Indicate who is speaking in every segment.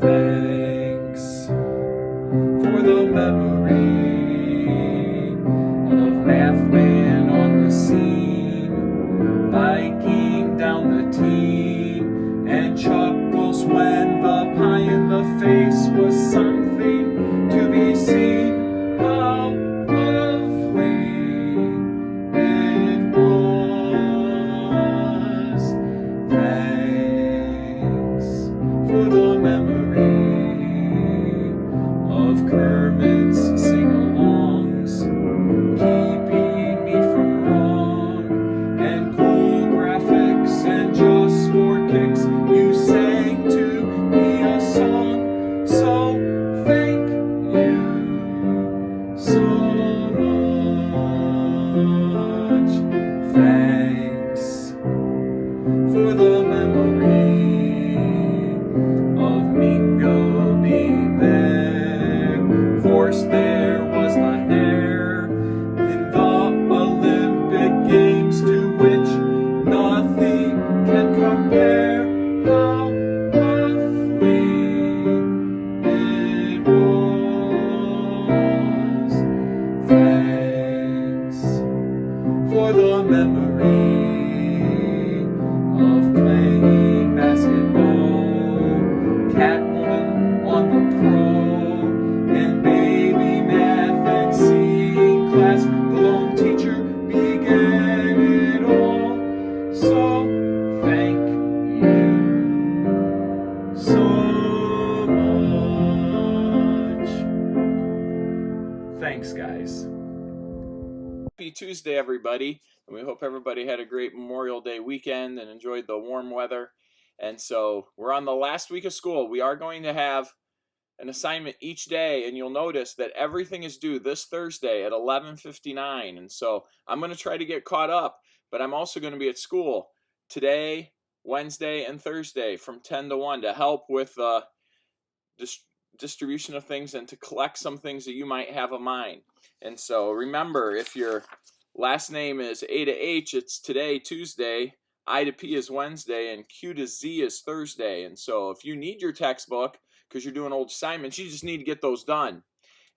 Speaker 1: Thanks for the memory of Math Man on the scene, biking down the team, and chuckles when the pie in the face was something to be seen. How lovely it was. Thanks for the memory of Kermit's sing-alongs, keeping me from wrong, and cool graphics, and just for kicks you sang to me a song. So thank you so much. Thanks for the memory of Mingo being there. Of course, there was the hair in the Olympic Games, to which nothing can compare. How lovely it was. Thanks for the memory of playing basketball, Catwoman on the pro, and baby math and seeing class. The lone teacher began it all. So thank you so much. Thanks, guys. Happy Tuesday, everybody. And we hope everybody had a great Memorial Day weekend and enjoyed the warm weather. And so we're on the last week of school. We are going to have an assignment each day, and you'll notice that everything is due this Thursday at 11:59. And so I'm going to try to get caught up, but I'm also going to be at school today, Wednesday, and Thursday from 10 to 1 to help with the distribution of things and to collect some things that you might have of mine. And so remember, if your last name is A to H, it's today, Tuesday, I to P is Wednesday, and Q to Z is Thursday. And so if you need your textbook because you're doing old assignments, you just need to get those done.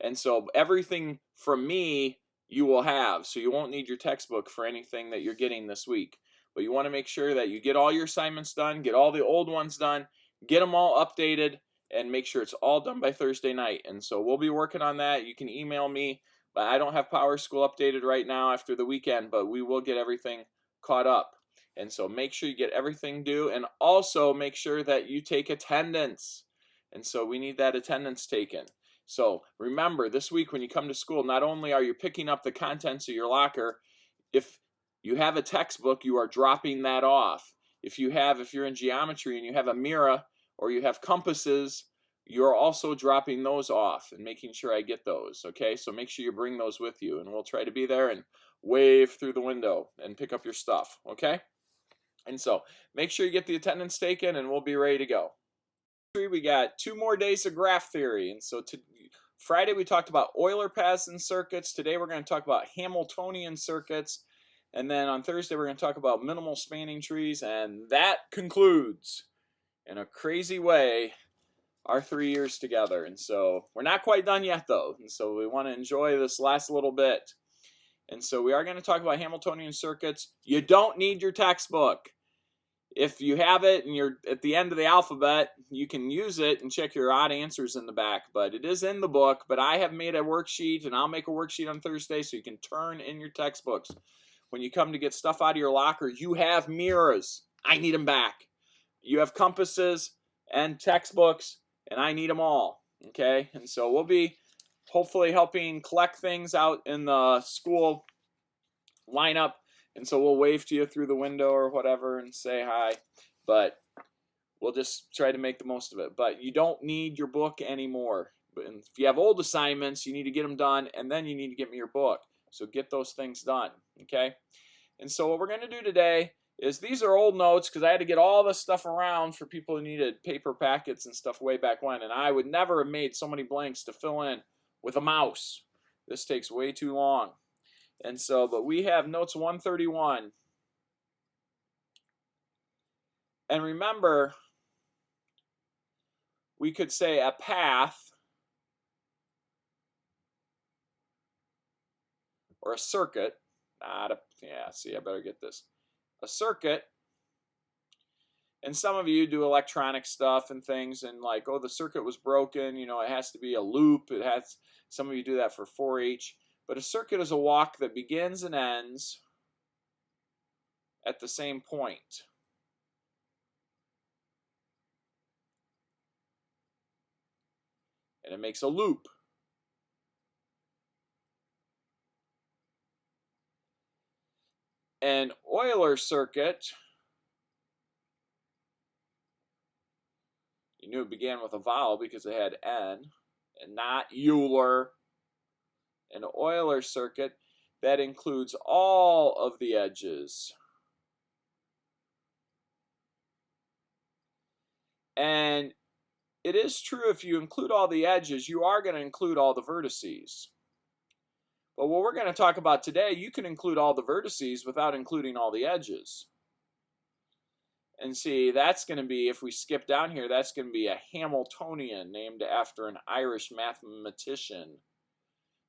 Speaker 1: And so everything from me you will have, so you won't need your textbook for anything that you're getting this week. But you want to make sure that you get all your assignments done, get all the old ones done, get them all updated, and make sure it's all done by Thursday night. And so we'll be working on that. You can email me, but I don't have Power School updated right now after the weekend, but we will get everything caught up. And so make sure you get everything due, and also make sure that you take attendance. And so we need that attendance taken. So remember, this week when you come to school, not only are you picking up the contents of your locker, if you have a textbook, you are dropping that off. If you're in geometry and you have a mirror or you have compasses, you're also dropping those off and making sure I get those, okay? So make sure you bring those with you, and we'll try to be there and wave through the window and pick up your stuff, okay? And so make sure you get the attendance taken, and we'll be ready to go. We got 2 more days of graph theory, and so Friday we talked about Euler paths and circuits. Today we're going to talk about Hamiltonian circuits, and then on Thursday we're going to talk about minimal spanning trees, and that concludes, in a crazy way, our 3 years together. And so we're not quite done yet, though, and so we want to enjoy this last little bit. And so we are going to talk about Hamiltonian circuits. You don't need your textbook. If you have it and you're at the end of the alphabet, you can use it and check your odd answers in the back, but it is in the book. But I have made a worksheet, and I'll make a worksheet on Thursday so you can turn in your textbooks. When you come to get stuff out of your locker, you have mirrors. I need them back. You have compasses and textbooks, and I need them all, okay? And so we'll be hopefully helping collect things out in the school lineup, and so we'll wave to you through the window or whatever and say hi, but we'll just try to make the most of it. But you don't need your book anymore. And if you have old assignments, you need to get them done, and then you need to get me your book. So get those things done, okay? And so what we're going to do today is, these are old notes because I had to get all this stuff around for people who needed paper packets and stuff way back when, and I would never have made so many blanks to fill in with a mouse. This takes way too long. And so, but we have notes 131. And remember, we could say a path or a circuit, see, I better get this. A circuit, and some of you do electronic stuff and things, and like, oh, the circuit was broken, you know, it has to be a loop. Some of you do that for 4-H. But a circuit is a walk that begins and ends at the same point. And it makes a loop. An Euler circuit, you knew it began with a vowel because it had N, and not Euler. An Euler circuit, that includes all of the edges. And it is true, if you include all the edges, you are going to include all the vertices. But what we're going to talk about today, you can include all the vertices without including all the edges. And see, that's going to be, if we skip down here, that's going to be a Hamiltonian, named after an Irish mathematician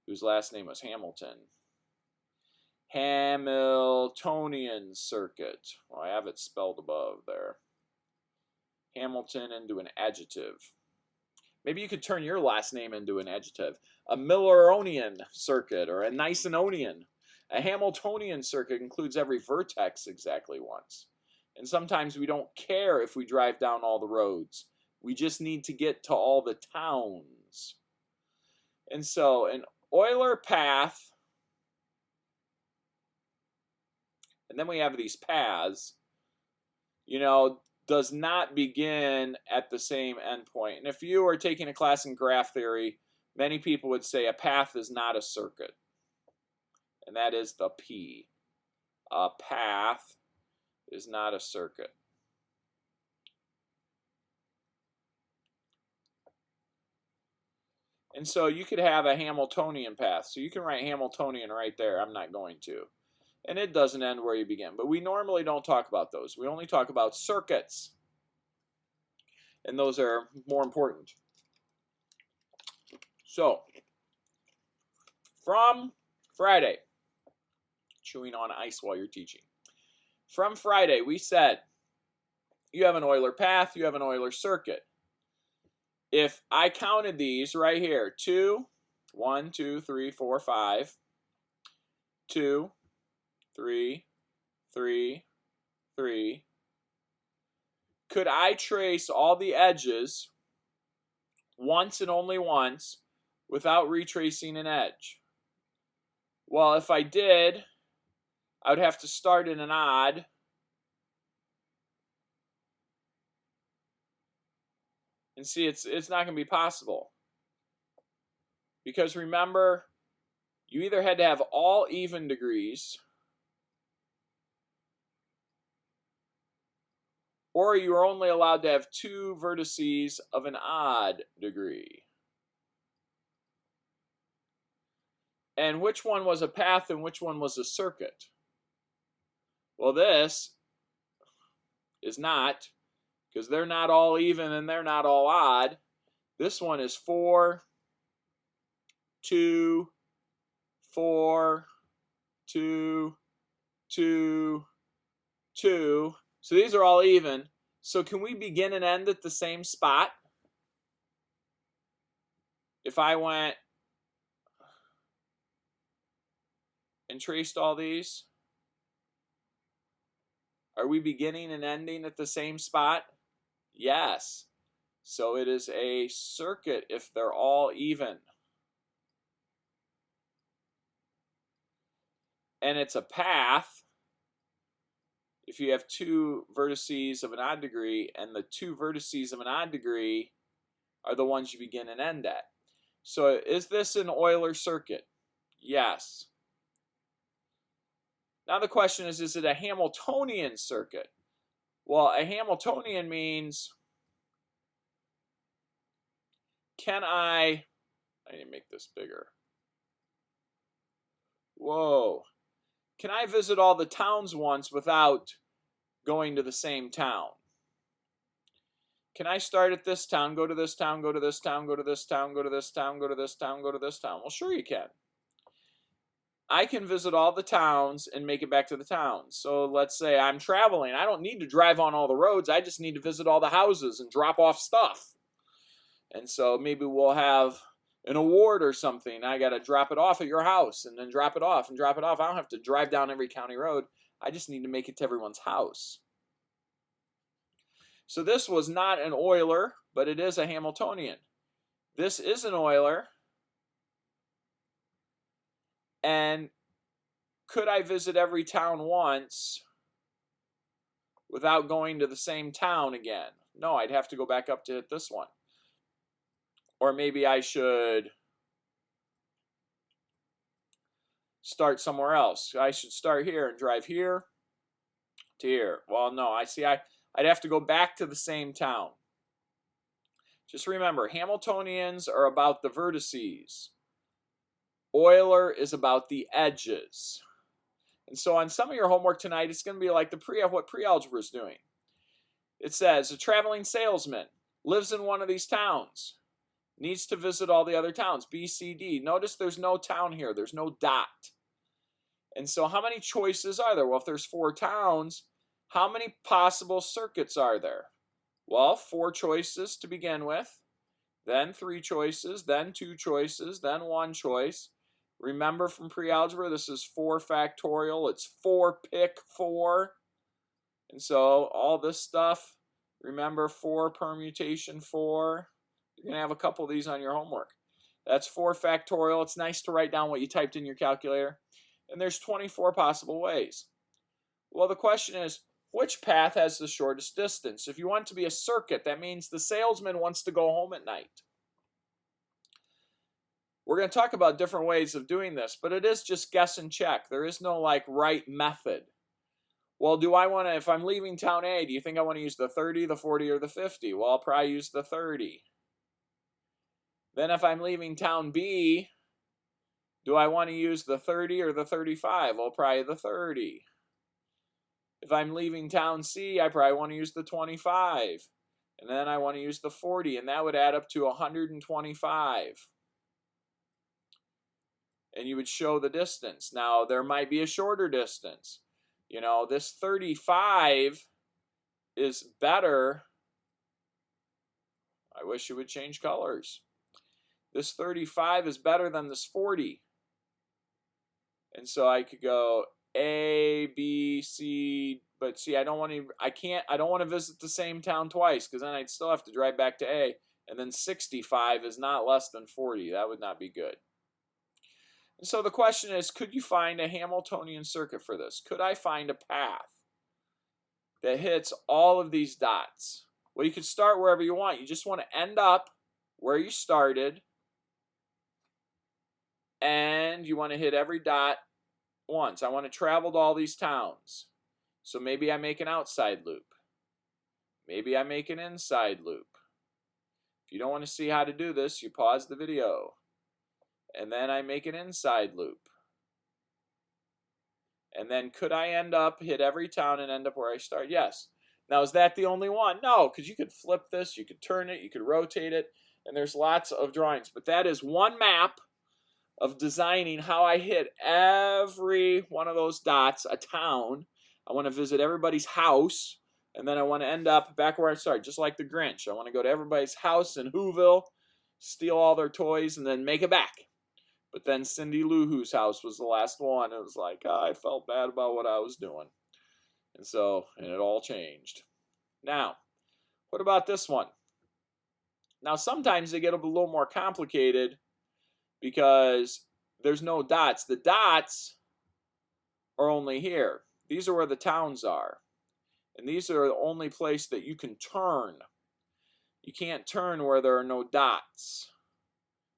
Speaker 1: whose last name was Hamilton. Hamilitonian circuit. Well, I have it spelled above there. Hamilton into an adjective. Maybe you could turn your last name into an adjective. A Milleronian circuit or a Niconian. A Hamiltonian circuit includes every vertex exactly once. And sometimes we don't care if we drive down all the roads. We just need to get to all the towns. And so an Euler path, and then we have these paths, you know, does not begin at the same endpoint. And if you are taking a class in graph theory, many people would say a path is not a circuit. And that is the P. A path is not a circuit. And so you could have a Hamiltonian path. So you can write Hamiltonian right there. I'm not going to. And it doesn't end where you begin. But we normally don't talk about those. We only talk about circuits. And those are more important. So, from Friday, chewing on ice while you're teaching. From Friday, we said you have an Euler path, you have an Euler circuit. If I counted these right here, 1, 2, 3, 4, 5, 2, 3, 3, 3, could I trace all the edges once and only once without retracing an edge? Well, if I did, I would have to start in an odd. And see, it's not going to be possible. Because remember, you either had to have all even degrees, or you were only allowed to have 2 vertices of an odd degree. And which one was a path and which one was a circuit? Well, this is not, because they're not all even and they're not all odd. This one is 4, 2, 4, 2, 2, 2. So these are all even. So can we begin and end at the same spot? If I went and traced all these, are we beginning and ending at the same spot? Yes. So it is a circuit if they're all even. And it's a path if you have 2 vertices of an odd degree, and the 2 vertices of an odd degree are the ones you begin and end at. So is this an Euler circuit? Yes. Now the question is it a Hamiltonian circuit? Well, a Hamiltonian means, I need to make this bigger. Whoa. Can I visit all the towns once without going to the same town? can I start at this town, go to this town, go to this town, go to this town, go to this town, go to this town, go to this town? Well, sure you can. I can visit all the towns and make it back to the towns. So let's say I'm traveling. I don't need to drive on all the roads. I just need to visit all the houses and drop off stuff. And so maybe we'll have an award or something. I got to drop it off at your house and then drop it off and drop it off. I don't have to drive down every county road. I just need to make it to everyone's house. So this was not an Euler, but it is a Hamiltonian. This is an Euler. And could I visit every town once without going to the same town again? No, I'd have to go back up to hit this one. Or maybe I should start somewhere else. I should start here and drive here to here. Well, no, I'd have to go back to the same town. Just remember, Hamiltonians are about the vertices. Euler is about the edges. And so on some of your homework tonight, it's going to be like what pre-algebra is doing. It says, a traveling salesman lives in one of these towns, needs to visit all the other towns, B, C, D. Notice there's no town here. There's no dot. And so how many choices are there? Well, if there's 4 towns, how many possible circuits are there? Well, 4 choices to begin with, then 3 choices, then 2 choices, then 1 choice. Remember from pre-algebra, this is 4 factorial. It's 4 pick 4. And so all this stuff, remember 4 permutation 4. You're going to have a couple of these on your homework. That's 4 factorial. It's nice to write down what you typed in your calculator. And there's 24 possible ways. Well, the question is, which path has the shortest distance? If you want it to be a circuit, that means the salesman wants to go home at night. We're going to talk about different ways of doing this, but it is just guess and check. There is no right method. Well, do I want to, if I'm leaving town A, do you think I want to use the 30, the 40, or the 50? Well, I'll probably use the 30. Then if I'm leaving town B, do I want to use the 30 or the 35? Well, probably the 30. If I'm leaving town C, I probably want to use the 25. And then I want to use the 40, and that would add up to 125. And you would show the distance. Now, there might be a shorter distance. You know, this 35 is better. I wish it would change colors. This 35 is better than this 40. And so I could go A, B, C, but see, I don't want to visit the same town twice, because then I'd still have to drive back to A. And then 65 is not less than 40. That would not be good. And so the question is, could you find a Hamiltonian circuit for this? Could I find a path that hits all of these dots? Well, you could start wherever you want. You just want to end up where you started, and you want to hit every dot once. I want to travel to all these towns. So maybe I make an outside loop. Maybe I make an inside loop. If you don't want to see how to do this, you pause the video. And then I make an inside loop. And then could I hit every town and end up where I start? Yes. Now, is that the only one? No, because you could flip this, you could turn it, you could rotate it, and there's lots of drawings. But that is one map of designing how I hit every one of those dots, a town. I want to visit everybody's house, and then I want to end up back where I started, just like the Grinch. I want to go to everybody's house in Whoville, steal all their toys, and then make it back. But then Cindy Lou Who's house was the last one. It was like, I felt bad about what I was doing. And it all changed. Now, what about this one? Now, sometimes they get a little more complicated because there's no dots. The dots are only here. These are where the towns are. And these are the only place that you can turn. You can't turn where there are no dots,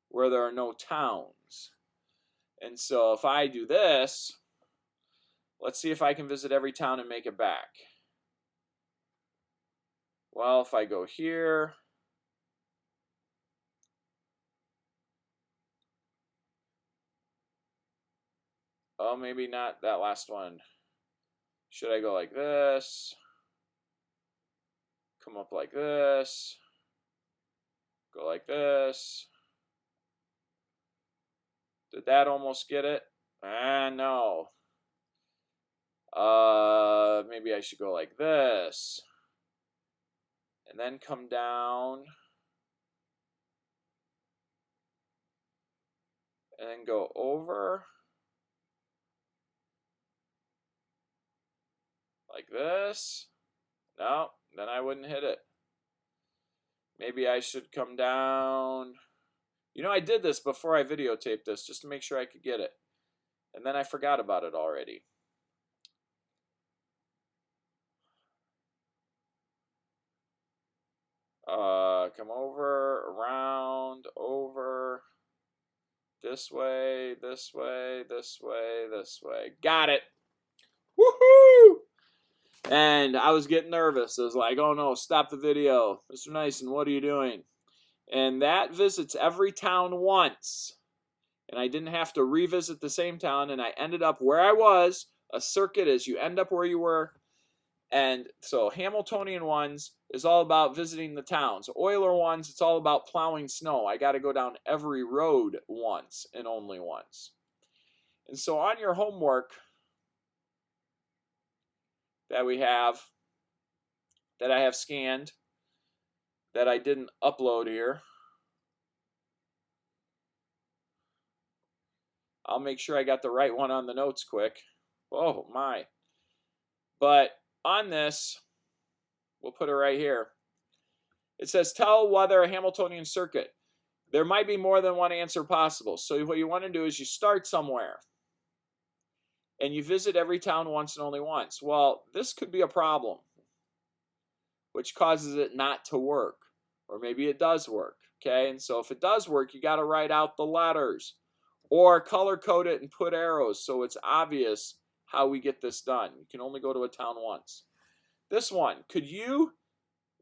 Speaker 1: where there are no towns. And so if I do this, let's see if I can visit every town and make it back. Well, if I go here, oh, maybe not that last one. Should I go like this? come up like this, go like this. Did that almost get it? No. Maybe I should go like this. And then come down. And then go over. Like this. No, then I wouldn't hit it. Maybe I should come down. You know, I did this before I videotaped this just to make sure I could get it. And then I forgot about it already. Come over, around, over, this way, this way, this way, this way. Got it. Woohoo! And I was getting nervous. I was like, oh no, stop the video. Mr. Nyson, what are you doing? And that visits every town once. And I didn't have to revisit the same town. And I ended up where I was. A circuit is you end up where you were. And so Hamiltonian ones is all about visiting the towns. Euler ones, it's all about plowing snow. I got to go down every road once and only once. And so on your homework that we have, that I have scanned, that I didn't upload here, I'll make sure I got the right one on the notes quick. Oh my. But on this, we'll put it right here. It says, tell whether a Hamiltonian circuit. There might be more than one answer possible. So what you want to do is you start somewhere. And you visit every town once and only once. Well, this could be a problem, which causes it not to work. Or maybe it does work. Okay, and so if it does work, you got to write out the letters. Or color code it and put arrows so it's obvious how we get this done. You can only go to a town once. This one, could you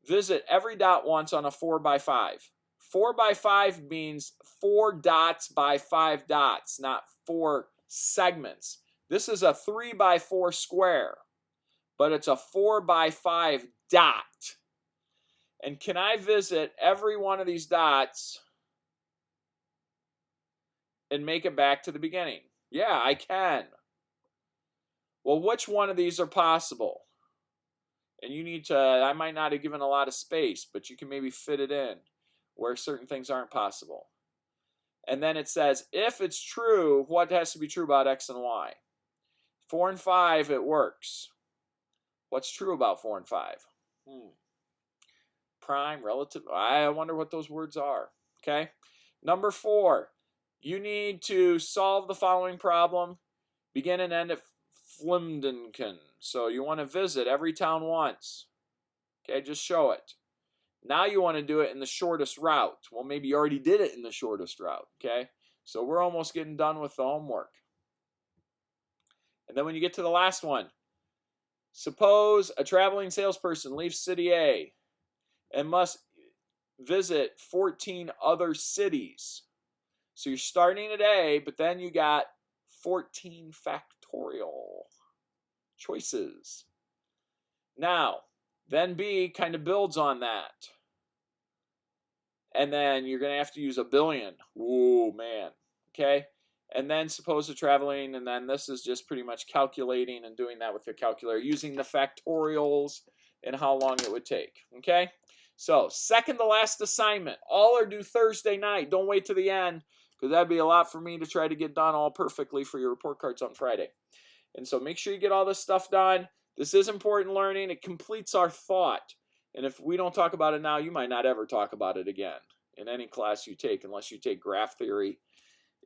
Speaker 1: visit every dot once on a 4x5? 4x5 means 4 dots by 5 dots, not 4 segments. This is a 3x4 square, but it's a 4x5 dot. And can I visit every one of these dots and make it back to the beginning? Yeah, I can. Well, which one of these are possible? And you need to, I might not have given a lot of space, but you can maybe fit it in where certain things aren't possible. And then it says, if it's true, what has to be true about X and Y? 4 and 5, it works. What's true about 4 and 5? Prime, relative, I wonder what those words are. Okay. Number 4, you need to solve the following problem. Begin and end at Flimdenken. So you want to visit every town once. Okay, just show it. Now you want to do it in the shortest route. Well, maybe you already did it in the shortest route. Okay, so we're almost getting done with the homework. And then when you get to the last one, suppose a traveling salesperson leaves city A and must visit 14 other cities. So you're starting at A, but then you got 14 factorial choices. Now, then B kind of builds on that. And then you're going to have to use a billion. Whoa, man. Okay? And then suppose the traveling, and then this is just pretty much calculating and doing that with your calculator, using the factorials and how long it would take. Okay? So, second to last assignment. All are due Thursday night. Don't wait to the end, because that'd be a lot for me to try to get done all perfectly for your report cards on Friday. And so make sure you get all this stuff done. This is important learning. It completes our thought. And if we don't talk about it now, you might not ever talk about it again in any class you take, unless you take graph theory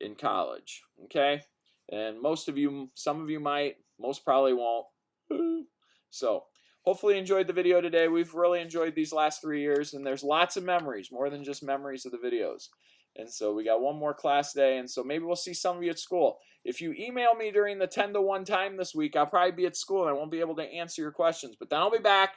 Speaker 1: in college. Okay? And most of you, some of you might, most probably won't. So hopefully you enjoyed the video today. We've really enjoyed these last 3 years, and there's lots of memories, more than just memories of the videos. And so we got one more class day, and so maybe we'll see some of you at school. If you email me during the 10 to 1 time this week, I'll probably be at school and I won't be able to answer your questions. But then I'll be back,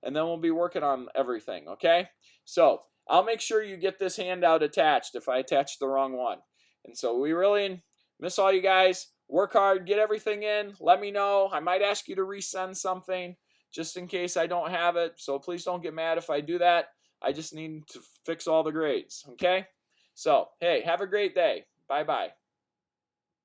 Speaker 1: and then we'll be working on everything, okay? So I'll make sure you get this handout attached if I attach the wrong one. And so we really miss all you guys. Work hard, get everything in. Let me know. I might ask you to resend something. just in case I don't have it. So please don't get mad if I do that. I just need to fix all the grades, okay? So, hey, have a great day. Bye-bye.